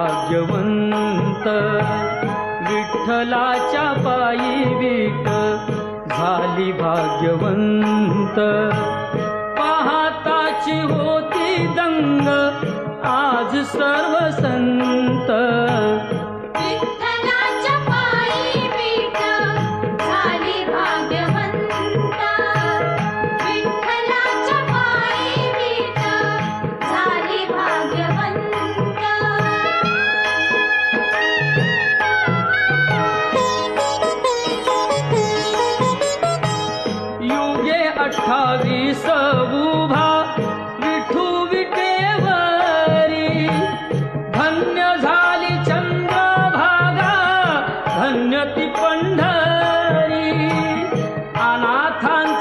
भाग्यवंत विठ्ठलाच्या पायी विठ झाली भाग्यवंत पाहताची होती दंग आज सर्व संत विठ्ठलाच्या पायी विठ झाली भाग्यवंत विठ्ठलाच्या पायी विठ झाली भाग्यवंत युगे 28 उभा विठू विटेवरी धन्य झाली चंद्रभागा धन्य ती पंढरी अनाथांची